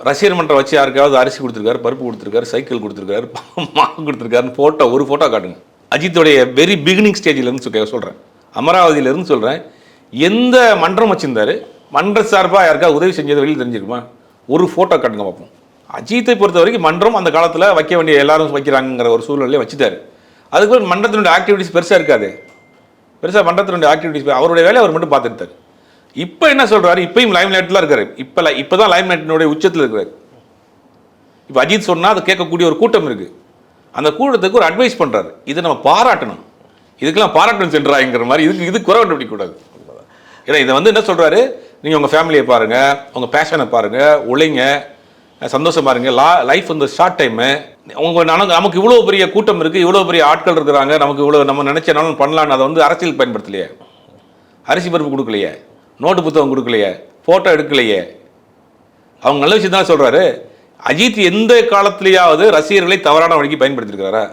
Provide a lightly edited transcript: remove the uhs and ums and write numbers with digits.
ரசிகர் மன்றம் வச்சு யாருக்காவது அரிசி கொடுத்துருக்காரு, பருப்பு கொடுத்துருக்காரு, சைக்கிள் கொடுத்துருக்காரு, மாவு கொடுத்துருக்காருன்னு ஒரு ஃபோட்டோ காட்டுங்க. அஜித்துடைய வெரி பிகினிங் ஸ்டேஜிலேருந்து சொல்கிறேன், அமராவதியிலேருந்து சொல்கிறேன். எந்த மன்றம் வச்சுருந்தாரு, மன்ற சார்பாக யாருக்காவது உதவி செஞ்சது வெளியில் தெரிஞ்சிருக்குமா? ஒரு ஃபோட்டோ காட்டுங்க பார்ப்போம். அஜித்தை பொறுத்த வரைக்கும் மன்றம் அந்த காலத்தில் வைக்க வேண்டிய எல்லாரும் வைக்கிறாங்கிற ஒரு சூழ்நிலையை வச்சுட்டாரு. அதுக்கு மன்றத்தினுடைய ஆக்டிவிட்டிஸ் பெருசாக இருக்காது. மன்றத்தினுடைய ஆக்டிவிட்டிஸ் அவருடைய வேலையை அவர் மட்டும் பார்த்துட்டார். இப்போ என்ன சொல்கிறாரு, இப்போயும் லைம் லைட்டில் இருக்காரு. இப்போ தான் லைம் லைட்டினுடைய உச்சத்தில் இருக்கிறார். இப்போ அஜித் சொன்னால் அதை கேட்கக்கூடிய ஒரு கூட்டம் இருக்குது. அந்த கூட்டத்துக்கு ஒரு அட்வைஸ் பண்ணுறாரு. இதை நம்ம பாராட்டணும், இதுக்கெல்லாம் பாராட்டணும் சென்றாங்கிற மாதிரி இது குறை கண்டுபிடிக்கக்கூடாது. ஏன்னா இதை என்ன சொல்கிறாரு, நீங்கள் உங்கள் ஃபேமிலியை பாருங்கள், உங்கள் பேஷனை பாருங்கள், உழைங்க, சந்தோஷமா இருங்க. Life short time. நமக்கு இவ்வளோ பெரிய கூட்டம் இருக்குது, இவ்வளோ பெரிய ஆட்கள் இருக்கிறாங்க, நமக்கு இவ்வளோ நம்ம நினச்சனாலும் பண்ணலான்னு அதை அரசியலுக்கு பயன்படுத்தலையே, அரிசி பருப்பு கொடுக்கலையே, நோட்டு புத்தகம் கொடுக்கலையே, ஃபோட்டோ எடுக்கலையே. அவங்க நல்ல விஷயம் தான் சொல்கிறாரு. அஜித் எந்த காலத்திலேயாவது ரசிகர்களை தவறான வழிக்கு பயன்படுத்தியிருக்கிறாரா?